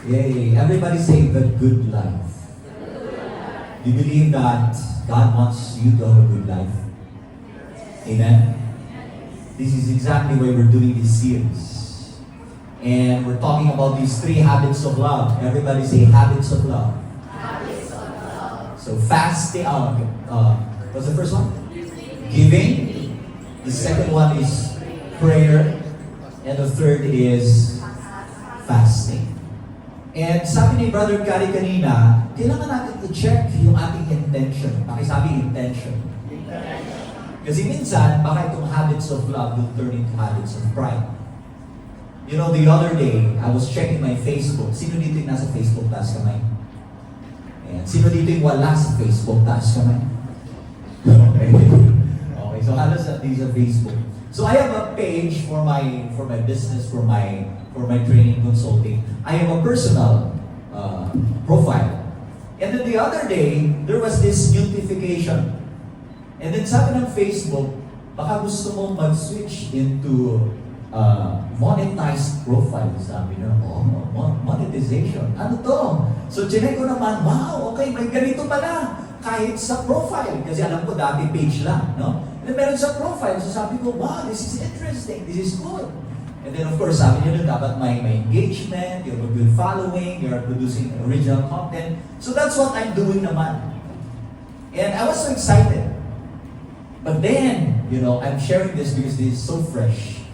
Yay. Everybody say the good life. Do you believe that God wants you to have a good life? Amen? This is exactly why we're doing this series. And we're talking about these 3 habits of love. Everybody say habits of love. Habits of love. So fasting, what's the first one? Giving. The second one is prayer. And the third is fasting. And sabi ni Brother Gary kanina, kailangan natin i-check yung ating intention. Pakisabi intention. Kasi minsan, baka itong habits of love will turn into habits of pride. You know, the other day, I was checking my Facebook. Sino dito yung nasa Facebook? Taas kamay. Ayan. Sino dito yung wala sa Facebook? Taas kamay. Okay. Okay, so halos at these sa Facebook. So I have a page for my business, for my training consulting. I have a personal profile. And then the other day, there was this notification. And then sabi ng Facebook, baka gusto mong mag-switch into monetized profile. Sabi na, monetization. Ano to? So chinek ko naman, wow, okay, may ganito pala. Kahit sa profile. Kasi alam ko dati page lang, no? And then meron sa profile. So sabi ko, wow, this is interesting. This is good. And then of course, sabi nyo dapat may engagement, you have a good following, you're producing original content. So that's what I'm doing naman. And I was so excited. But then, you know, I'm sharing this because this is so fresh.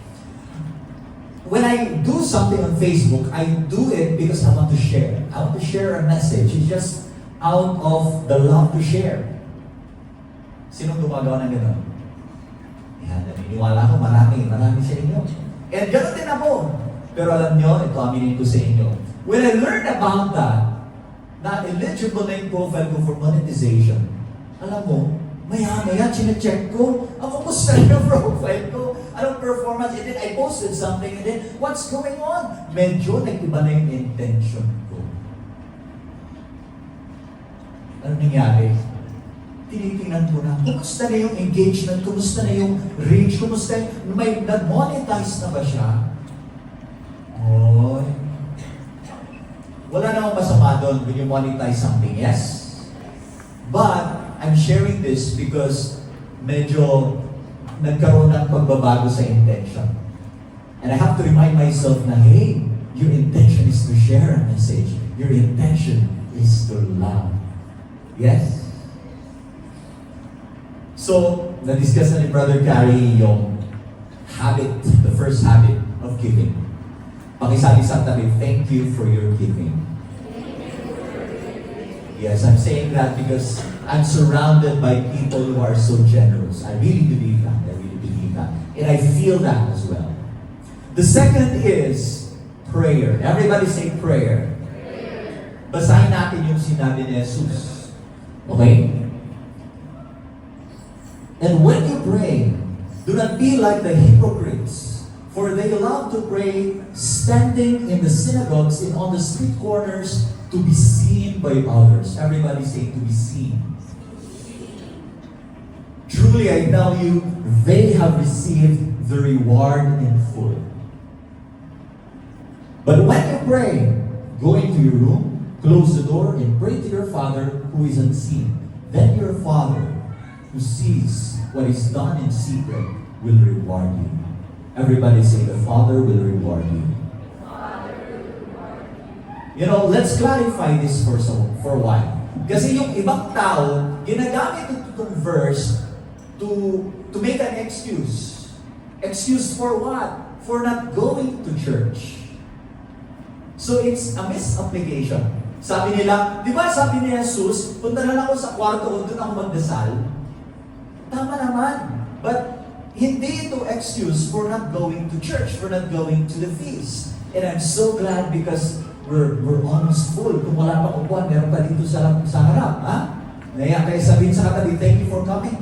When I do something on Facebook, I do it because I want to share. I want to share a message. It's just out of the love to share. Sinong gumagawa ng gano'n? Yan, naniniwala ko, marami sa inyo. And gano'n din ako. Pero alam nyo, ito aminin ko sa inyo. When I learned about that, na eligible na yung profile ko for monetization, alam mo, maya-maya, chinecheck ko, kumusta yung profile ko, anong performance, and then I posted something, and then, what's going on? Medyo nag-iba na yung intention ko. Ano nangyari? Tinitingnan ko na, kumusta na yung engagement, kumusta na yung reach, kumusta may nag-monetize na ba siya? Oy. Wala namang masama doon when you monetize something, yes? But, I'm sharing this because medyo nagkaroon ng pagbabago sa intention. And I have to remind myself na, hey, your intention is to share a message. Your intention is to love. Yes? So, na-discuss na ni Brother Gary yung habit, the first habit of giving. Pakisabi sa tabi, thank you for your giving. Yes, I'm saying that because I'm surrounded by people who are so generous. I really believe that. I really believe that. And I feel that as well. The second is prayer. Everybody say prayer. Basahin natin yung sinabi ni Jesus. Okay? And when you pray, do not be like the hypocrites, for they love to pray standing in the synagogues and on the street corners to be seen by others. Everybody say to be seen. Truly I tell you, they have received the reward in full. But when you pray, go into your room, close the door, and pray to your Father who is unseen. Then your Father, who sees what is done in secret, will reward you. Everybody say, the Father will reward you. You know, let's clarify this for a while. Kasi yung ibang tao, ginagamit itong verse to make an excuse. Excuse for what? For not going to church. So it's a misapplication. Sabi nila, di ba sabi ni Jesus, punta na ako sa kwarto ko, doon ako magdasal. Tama naman. But hindi ito excuse for not going to church, for not going to the feast. And I'm so glad because we're almost full. Kung wala pa upuan, meron pa dito sa harap. Ha? Kaya sabihin sa katabi, thank you for coming.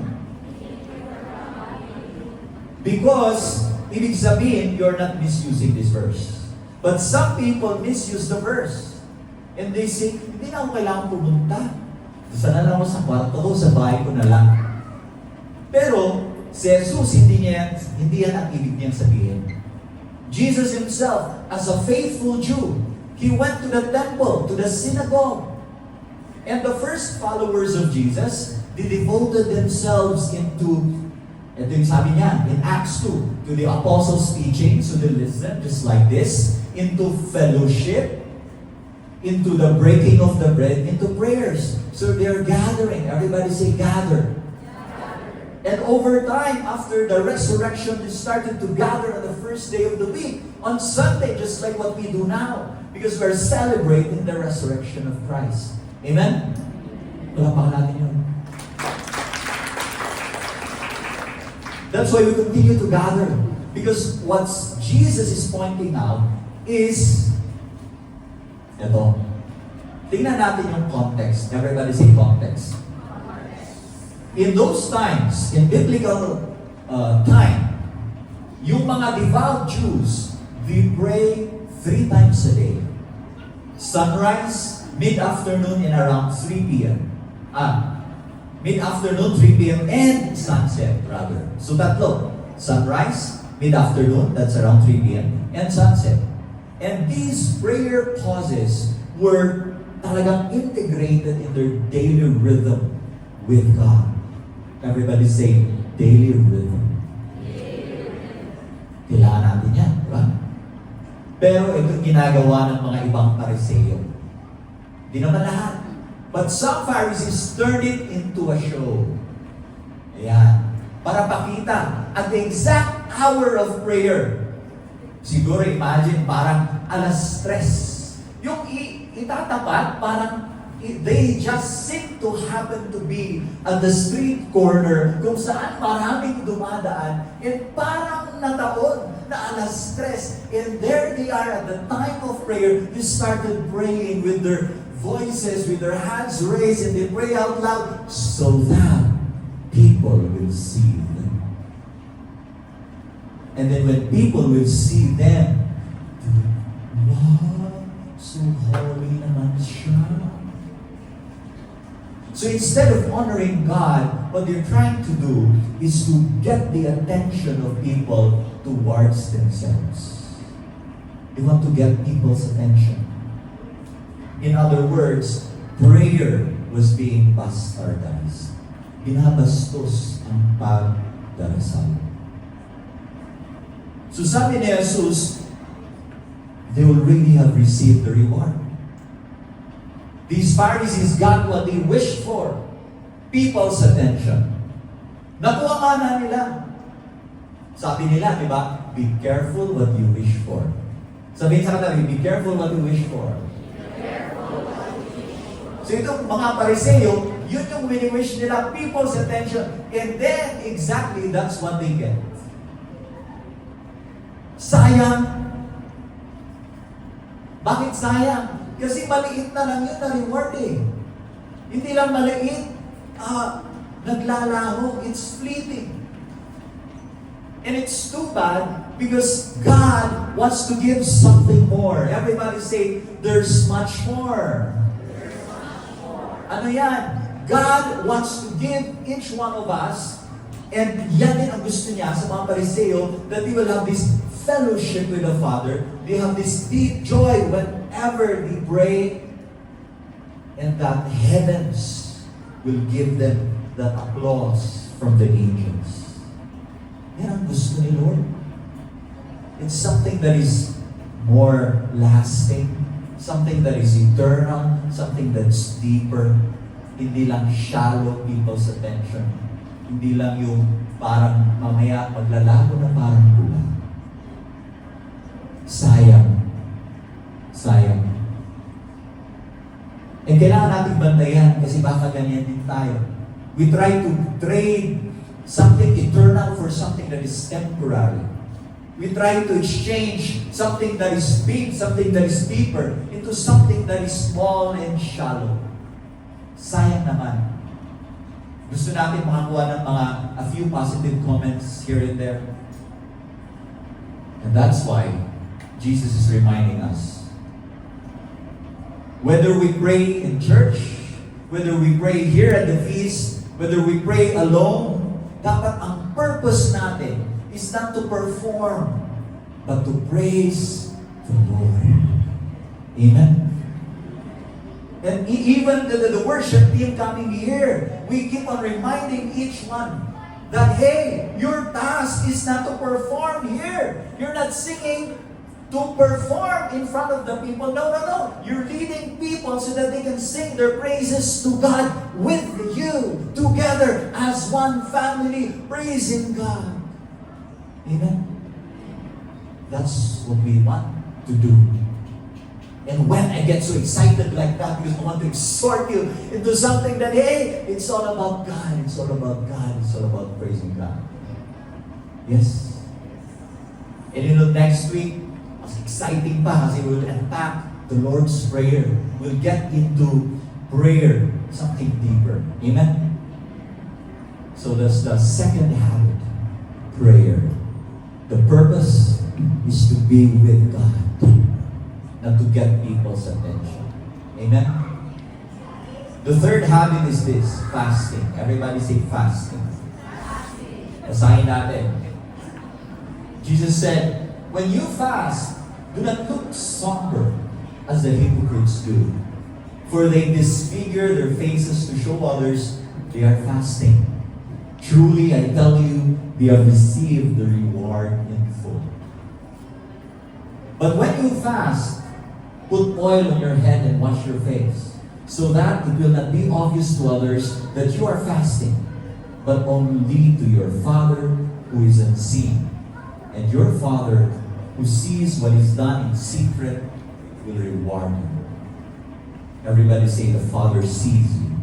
Because, ibig sabihin, you're not misusing this verse. But some people misuse the verse. And they say, hindi na ako kailangan pumunta. Sana lang ako sa kwarto ko, sa bahay ko na lang. Pero, si Jesus, hindi yan ang ibig niyang sabihin. Jesus himself, as a faithful Jew, He went to the temple, to the synagogue. And the first followers of Jesus, they devoted themselves into, ito yung sabi niya, in Acts 2, to the apostles' teaching, so they listened just like this, into fellowship, into the breaking of the bread, into prayers. So they're gathering. Everybody say, gather. And over time, after the resurrection, they started to gather on the first day of the week, on Sunday, just like what we do now, because we're celebrating the resurrection of Christ. Amen? Palapakan natin yun. That's why we continue to gather. Because what Jesus is pointing out is, ito, tingnan natin yung context. Everybody say context. In those times, in biblical time, yung mga devout Jews, they pray 3 times a day. Sunrise, mid-afternoon, and around 3 p.m. Mid-afternoon, 3 p.m., and sunset, rather. So tatlo. Sunrise, mid-afternoon, that's around 3 p.m., and sunset. And these prayer pauses were talagang integrated in their daily rhythm with God. Everybody say, daily rhythm. Kailangan natin yan, di ba? Pero ito ginagawa ng mga ibang Pariseo. Di naman lahat. But some Pharisees turned it into a show. Ayan. Para pakita at the exact hour of prayer. Siguro imagine parang alas 3. Yung itatapat parang they just seem to happen to be at the street corner kung saan maraming dumadaan and parang nataon na alas 3. And there they are at the time of prayer. They started praying with their voices, with their hands raised, and they pray out loud so that people will see them. And then when people will see them, wow, so holy naman siya. So instead of honoring God, what they're trying to do is to get the attention of people towards themselves. They want to get people's attention. In other words, prayer was being bastardized. Binabastos ang pagdarasal. So sabi ni Jesus, they will really have received the reward. These Pharisees got what they wished for. People's attention. Nakuha nga na nila. Sabi nila, di ba? Be careful what you wish for. Sabihin sa katabi, be careful what you wish for. So itong mga Pariseo, yun yung wini-wish nila, people's attention. And then, exactly, that's what they get. Sayang. Bakit sayang? Kasi maliit na lang yun na reward eh. Hindi lang maliit, naglalaho, it's fleeting. And it's too bad because God wants to give something more. Everybody say, there's much more. Ano yan? God wants to give each one of us, and yan din ang gusto niya sa mga Pariseo, that they will have this fellowship with the Father. They have this deep joy whenever they pray, and that heavens will give them that applause from the angels. Yan ang gusto ni Lord. It's something that is more lasting, something that is eternal, something that's deeper. Hindi lang shallow people's attention. Hindi lang yung parang mamaya maglalago na parang pula. Sayang. Sayang. And kailangan natin bantayan kasi baka ganyan din tayo. We try to trade something eternal for something that is temporary. We try to exchange something that is big, something that is deeper, into something that is small and shallow. Sayang naman. Gusto natin makakuha ng a few positive comments here and there. And that's why Jesus is reminding us. Whether we pray in church, whether we pray here at the feast, whether we pray alone, dapat ang purpose natin is not to perform, but to praise the Lord. Amen? And even the worship team coming here, we keep on reminding each one that, hey, your task is not to perform here. You're not singing to perform in front of the people. No, no, no. You're leading people so that they can sing their praises to God with you, together as one family, praising God. Amen? That's what we want to do. And when I get so excited like that, because I want to exhort you into something that, hey, it's all about God, it's all about God, it's all about praising God. Yes. And you know, next week, mas exciting pa kasi we'll unpack the Lord's Prayer. We'll get into prayer, something deeper. Amen? So that's the second habit, prayer. The purpose is to be with God, not to get people's attention. Amen? The third habit is this, fasting. Everybody say fasting. Basahin natin. Jesus said, when you fast, do not look somber as the hypocrites do, for they disfigure their faces to show others they are fasting. Truly, I tell you, they have received the reward in full. But when you fast, put oil on your head and wash your face, so that it will not be obvious to others that you are fasting, but only to your Father who is unseen. And your Father who sees what is done in secret will reward you. Everybody say, the Father sees you.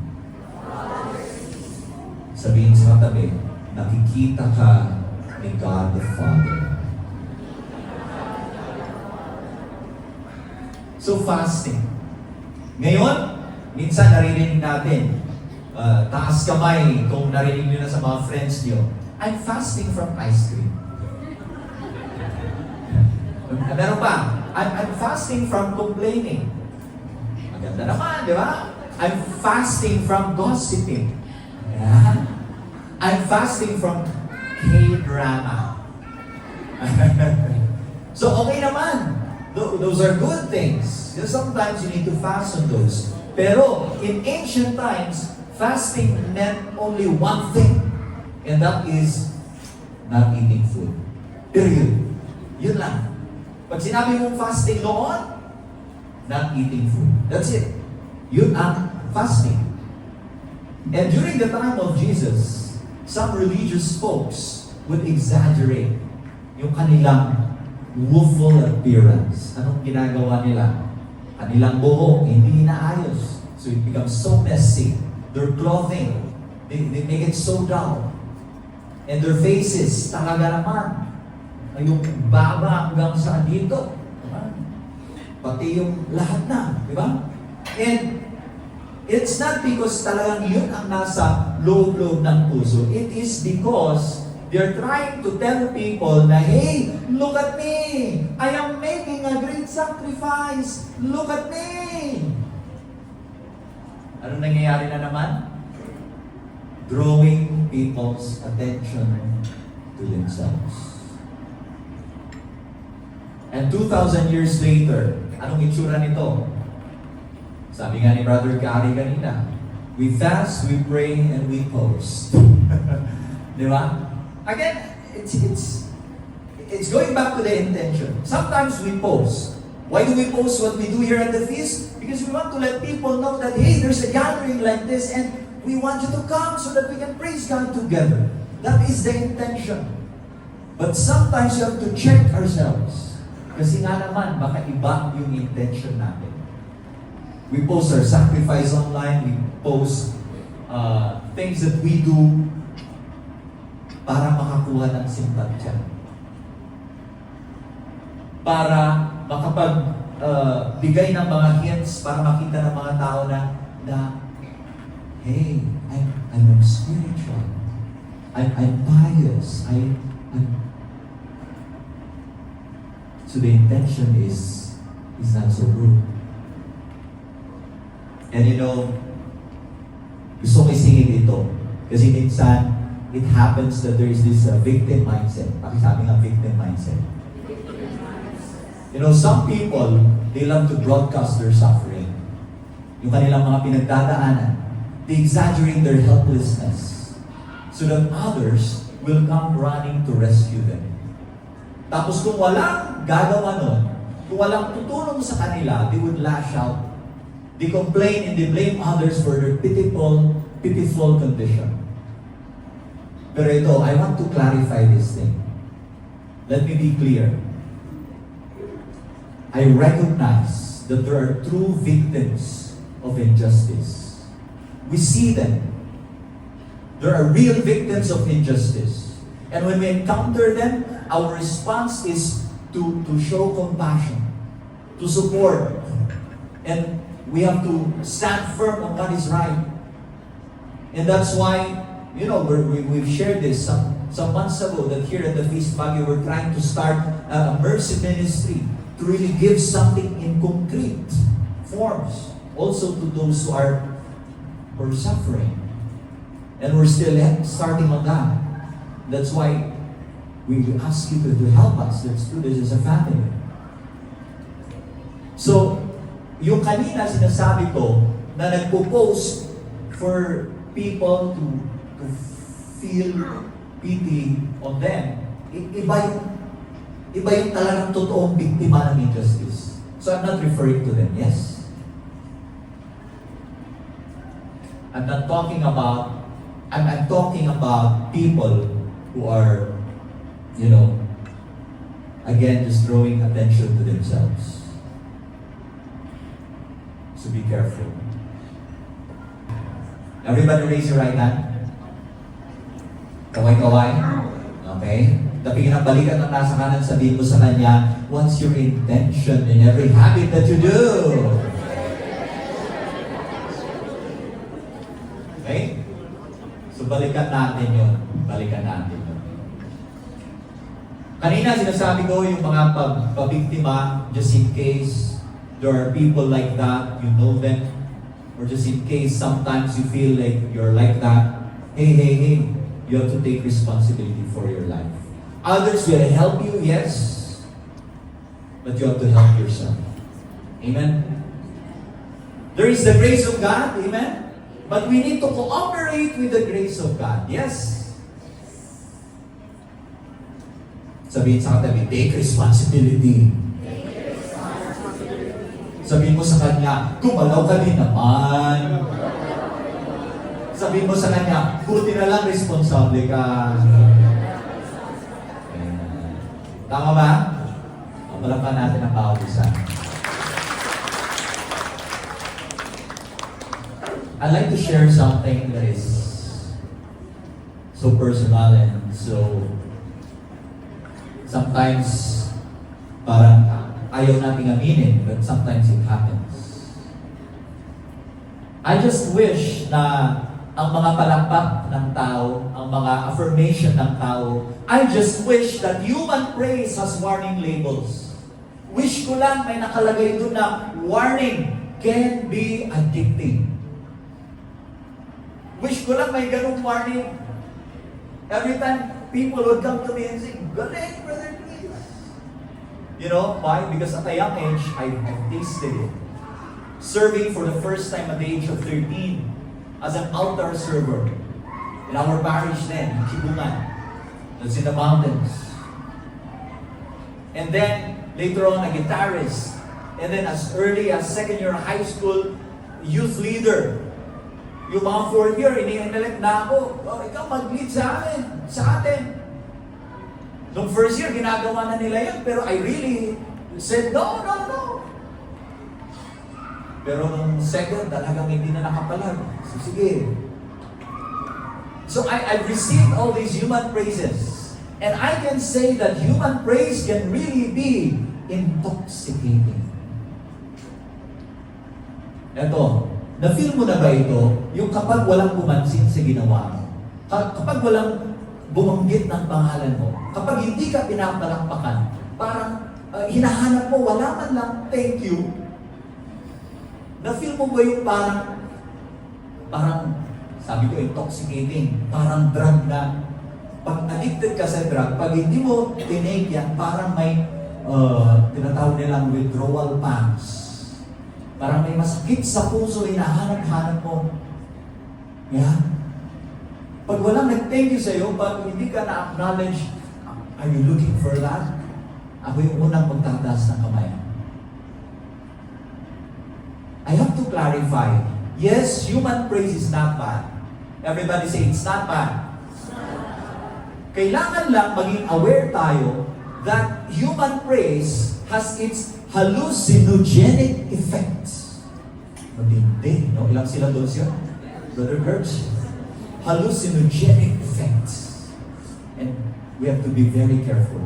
Sabihin sa katabi, nakikita ka ni God the Father. So fasting. Ngayon, minsan naririnig natin, taas kamay kung narinig nyo na sa mga friends nyo, I'm fasting from ice cream. Meron pa, I'm fasting from complaining. Maganda naman, di ba? I'm fasting from gossiping. Yeah. I'm fasting from K-drama. So okay naman. Those are good things. Sometimes you need to fast on those. Pero in ancient times, fasting meant only one thing. And that is not eating food. Period. Yun lang. Pag sinabi mong fasting noon, not eating food. That's it. Yun ang fasting. And during the time of Jesus, some religious folks would exaggerate yung kanilang woeful appearance. Anong ginagawa nila? Kanilang buhok, hindi inaayos. So it becomes so messy. Their clothing, they make it so dull. And their faces, talaga naman, yung baba hanggang sa dito. Diba? Pati yung lahat na. Diba? And it's not because talagang yun ang nasa loob-loob ng puso. It is because they're trying to tell people na, hey, look at me! I am making a great sacrifice! Look at me! Ano nangyayari na naman? Drawing people's attention to themselves. And 2,000 years later, anong itsura nito? Sabi nga ni Brother Gary kanina, we fast, we pray, and we post. Di ba? Again, it's going back to the intention. Sometimes we post. Why do we post what we do here at the feast? Because we want to let people know that, hey, there's a gathering like this, and we want you to come so that we can praise God together. That is the intention. But sometimes you have to check ourselves. Kasi nga naman, baka iba yung intention natin. We post our sacrifice online, we post things that we do para makakuha ng simpatsya. Para makapag-bigay ng mga hints, para makita ng mga tao na hey, I'm spiritual. I'm pious. So the intention is not so good. And you know, gusto ko isingin ito. Kasi minsan, it happens that there is this victim mindset. Pakisabi nga victim mindset. You know, some people, they love to broadcast their suffering. Yung kanilang mga pinagdadaanan. They exaggerate their helplessness so that others will come running to rescue them. Tapos kung walang gagawa nun, kung walang tutulong sa kanila, they would lash out. They complain and they blame others for their pitiful condition. Pero ito, I want to clarify this thing. Let me be clear. I recognize that there are true victims of injustice. We see them. There are real victims of injustice. And when we encounter them, our response is to show compassion, to support, and we have to stand firm on what is right. And that's why, you know, we've shared this some months ago that here at the Feast Baguio, we're trying to start a mercy ministry to really give something in concrete forms also to those who are suffering. And we're still starting on that. That's why we ask you to help us. Let's do this as a family. So, yung kanina sinasabi ko na nagpo-post for people to feel pity on them, iba yung talagang totoong biktima ng injustice. So I'm not referring to them, yes? I'm talking about people who are, you know, again, just drawing attention to themselves. So be careful. Everybody raise your right hand. Kaway-kaway. Okay? Tapingin ang balikat ng nasa kanan, sabihin mo sa kanya, what's your intention in every habit that you do? Okay? So balikan natin yun. Balikan natin yun. Kanina sinasabi ko yung mga pabiktima, just in case there are people like that, you know them, or just in case sometimes you feel like you're like that, hey, you have to take responsibility for your life. Others will help you, yes, but you have to help yourself. Amen? There is the grace of God, amen? But we need to cooperate with the grace of God, yes? Sabihin sa katabi, take responsibility. Sabihin mo sa kanya, gumalaw ka din naman. Sabihin mo sa kanya, buti na lang responsable ka. Tama ba? Palakpan natin ang bawat isa. I'd like to share something that is so personal and so sometimes parang ayaw nating aminin, but sometimes it happens. I just wish na ang mga palakpak ng tao, ang mga affirmation ng tao, I just wish that human praise has warning labels. Wish ko lang may nakalagay doon na warning can be addicting. Wish ko lang may ganung warning. Every time people would come to me and say, galing, brother, please. You know, why? Because at a young age, I've tasted it. Serving for the first time at the age of 13 as an altar server in our parish then, in Chibungan. That's in the mountains. And then, later on, a guitarist. And then as early as second year high school, youth leader. Yung mga fourth year, ini-elect na ako. Oh, ikaw mag-lead sa atin. Nung first year, ginagawa na nila yan. Pero I really said, no. Pero nung second, talagang hindi na nakapalag. So, sige. So, I've received all these human praises. And I can say that human praise can really be intoxicating. Eto, na-feel mo na ba ito? Yung kapag walang pumansin sa ginawa mo. Kapag walang bumanggit ng pangalan mo. Kapag hindi ka pinapalakpakan. Parang hinahanap mo, wala man lang thank you. Na-feel mo ba yung parang, sabi ko, intoxicating, parang drug na, pag addicted ka sa drug, pag hindi mo tinake yan, parang may tinatawag nilang withdrawal pangs. Parang may masakit sa puso, hinahanap-hanap mo. Yeah? Pag walang nag-thank you sa'yo, pag hindi ka na-acknowledge, are you looking for that? Ako yung unang magtataas ng kamay. I have to clarify. Yes, human praise is not bad. Everybody say, it's not bad. Kailangan lang maging aware tayo that human praise has its hallucinogenic effects. Matindi, no? Ilang sila doon siya? Brother Gertz? Hallucinogenic effects. And we have to be very careful.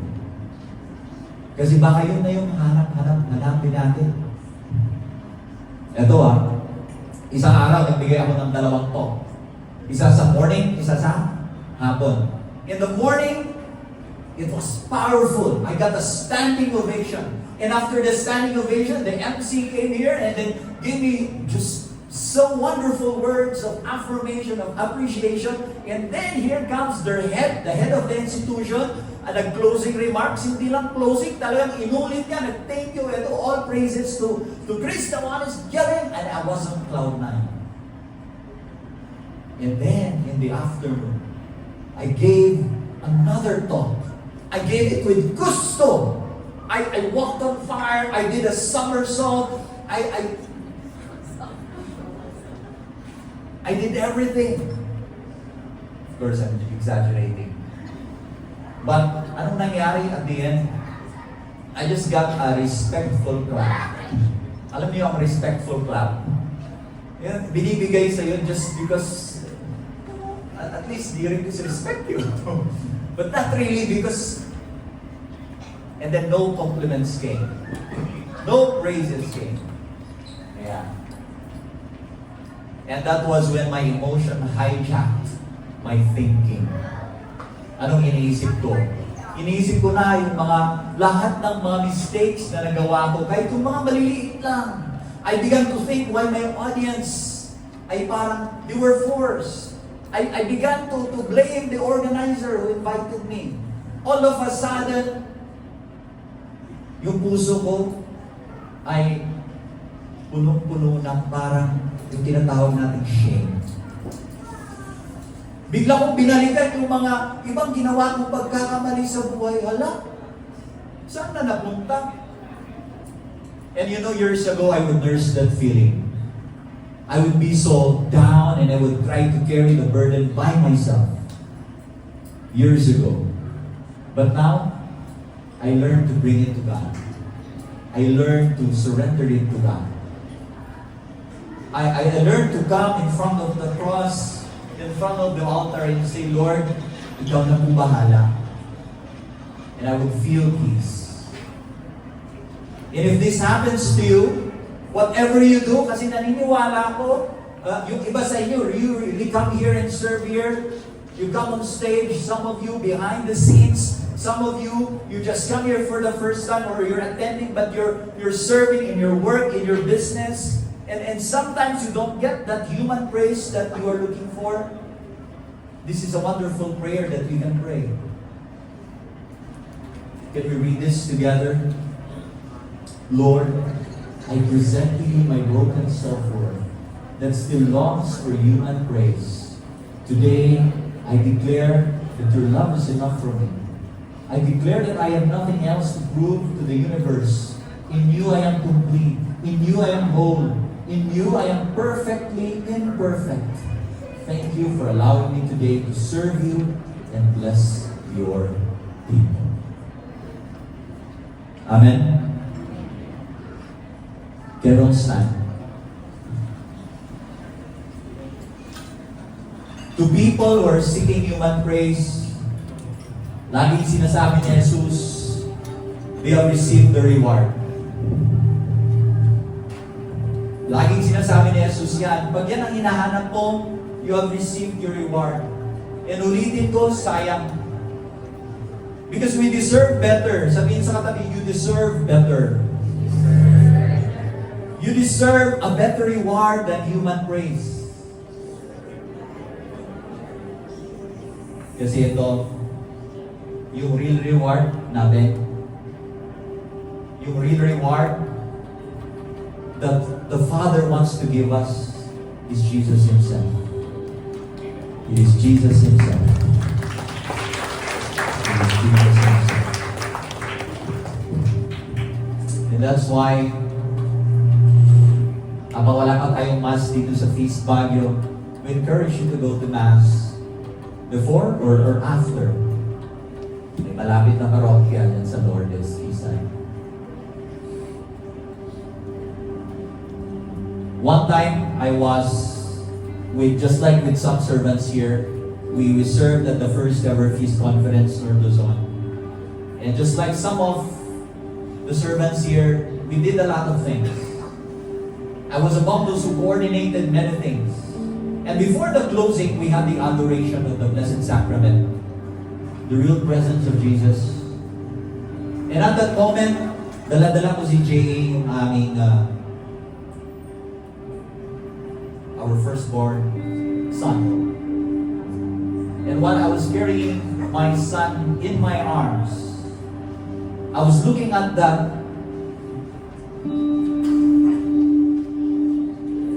Kasi baka yun na yung hanapin natin. Ito isang araw nagbigay ako ng 2 talk. Isa sa morning, isa sa hapon. In the morning, it was powerful. I got a standing ovation. And after the standing ovation, the MC came here and then gave me just so wonderful words of affirmation, of appreciation. And then here comes the head of the institution, at nag-closing remarks, hindi lang closing, talagang inulit niya, nag-thank you, ito, all praises to Chris Tawanes, Jaren, and I was on cloud 9. And then, in the afternoon, I gave another talk. I gave it with gusto. I walked on fire, I did a somersault, I did everything. Of course, I'm exaggerating. But anong nangyari at the end? I just got a respectful clap. Alam niyo ang respectful clap? Yan, binibigay sa iyo just because at least they respect you. But not really because and then no compliments came. No praises came. Yeah. And that was when my emotion hijacked my thinking. Anong iniisip ko? Iniisip ko na yung lahat ng mga mistakes na nagawa ko, kahit yung mga maliliit lang. I began to think why my audience ay parang, they were forced. I began to blame the organizer who invited me. All of a sudden, yung puso ko ay punong-puno ng parang yung tinatawag natin shame. Bigla kong binalikan yung mga ibang ginawa kong pagkakamali sa buhay. Hala, saan na napunta? And you know, years ago, I would nurse that feeling. I would be so down and I would try to carry the burden by myself. Years ago. But now, I learned to bring it to God. I learned to surrender it to God. I learned to come in front of the cross, in front of the altar and say, Lord, Ikaw na po bahala. And I would feel peace. And if this happens to you, whatever you do, kasi naniniwala ko, yung iba sa inyo, you really come here and serve here. You come on stage, some of you behind the scenes, some of you, you just come here for the first time or you're attending, but you're serving in your work, in your business. And sometimes you don't get that human praise that you are looking for. This is a wonderful prayer that we can pray. Can we read this together? Lord, I present to you my broken self-worth that still longs for human praise. Today, I declare that your love is enough for me. I declare that I have nothing else to prove to the universe. In you I am complete. In you I am whole. In you I am perfectly imperfect. Thank you for allowing me today to serve you and bless your people. Amen. Can we stand? To people who are seeking human praise, laging sinasabi ni Jesus, they have received the reward. Laging sinasabi ni Jesus yan, pag yan ang hinahanap mo, you have received your reward. And ulitin ko, sayang. Because we deserve better. Sabihin sa katabi, you deserve better. You deserve a better reward than human praise. Kasi ito, yung real reward natin, yung real reward that the Father wants to give us is Jesus Himself. It is Jesus Himself. It is Jesus Himself. And that's why, habang wala pa tayong Mass dito sa Feast Baguio, we encourage you to go to Mass before or after. May malapit na parokya yan sa Lourdes, Isay. One time, I was just like with some servants here, we served at the first ever Feast Conference in Luzon. And just like some of the servants here, we did a lot of things. I was among those who coordinated many things. And before the closing, we had the adoration of the Blessed Sacrament, the real presence of Jesus. And at that moment, dala-dala ko si J.A. yung aming our firstborn son. And while I was carrying my son in my arms, I was looking at the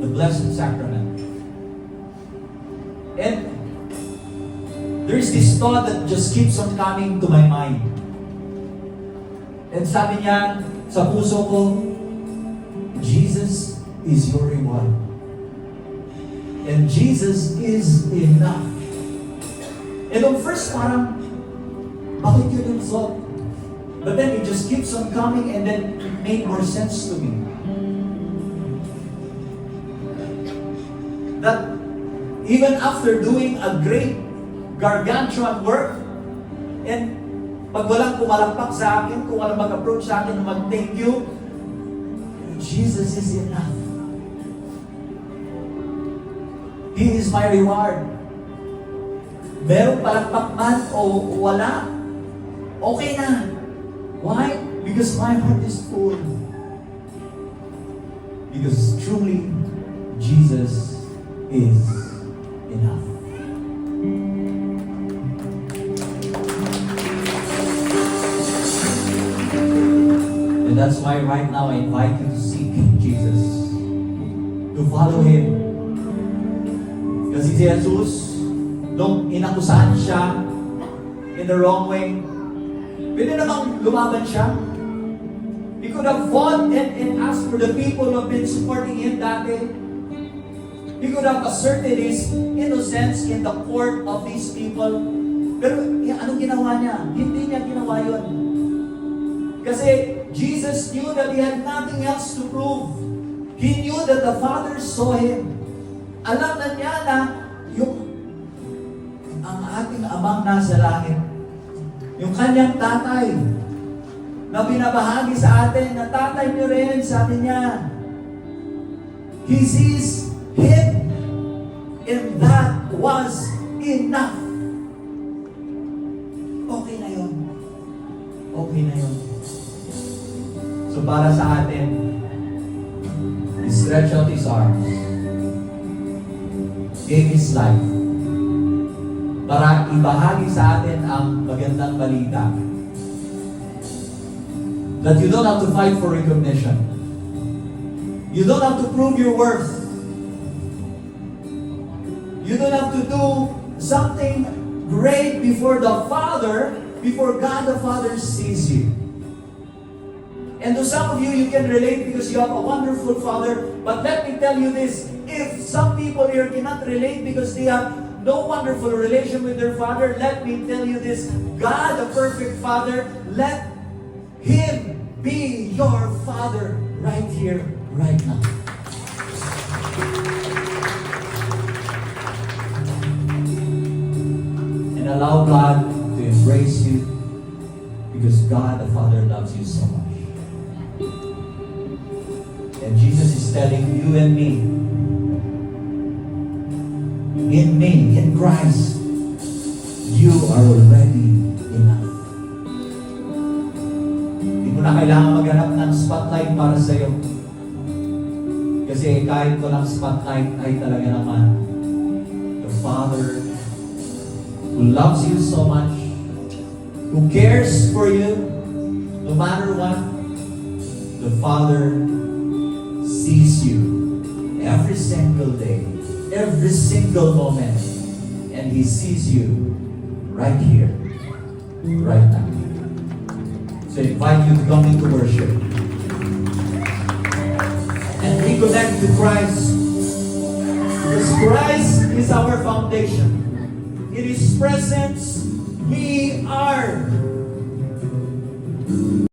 Blessed Sacrament. And there's this thought that just keeps on coming to my mind. And sabi niya sa puso ko, Jesus is your reward. And Jesus is enough. And at first parang, bakit yun yung thought? But then it just keeps on coming and then it made more sense to me. That even after doing a great gargantuan work, and pag walang pumalakpak sa akin, kung walang mag-approach sa akin na mag-thank you, Jesus is enough. He is my reward. Merong palakpak man o wala, okay na. Why? Because my heart is full. Because truly, Jesus is enough. And that's why right now I invite you to seek Jesus, to follow Him. Kasi si Jesus, nung inakusahan siya in the wrong way, pwede namang lumaban siya. He could have fought and asked for the people who have been supporting him dati. He could have asserted his innocence in the court of these people. Pero anong ginawa niya? Hindi niya ginawa yun. Kasi Jesus knew that he had nothing else to prove. He knew that the Father saw him. Alam na niya na ang ating Amang nasa langit, yung kanyang tatay, na binabahagi sa atin, na tatay niyo rin, sabi niya, He sees Him, and that was enough. Okay na yun. Okay na yun. So para sa atin, He stretched out His arms, gave His life, para ibahagi sa atin ang magandang balita. That you don't have to fight for recognition. You don't have to prove your worth. You don't have to do something great before the Father, before God the Father sees you. And to some of you, you can relate because you have a wonderful Father. But let me tell you this, if some people here cannot relate because they have no wonderful relation with their Father, let me tell you this, God, the perfect Father, let Him be your Father right here, right now. And allow God to embrace you because God, the Father, loves you so much. And Jesus is telling you and me, in Christ, you are already enough. Hindi mo na kailangan maghanap ng spotlight para sa iyo. Kasi kahit walang spotlight ay talaga naman the Father who loves you so much, who cares for you no matter what, The Father sees you every single day, every single moment, and He sees you right here, right now. So I invite you to come into worship and reconnect to Christ. Because Christ is our foundation. In His presence, we are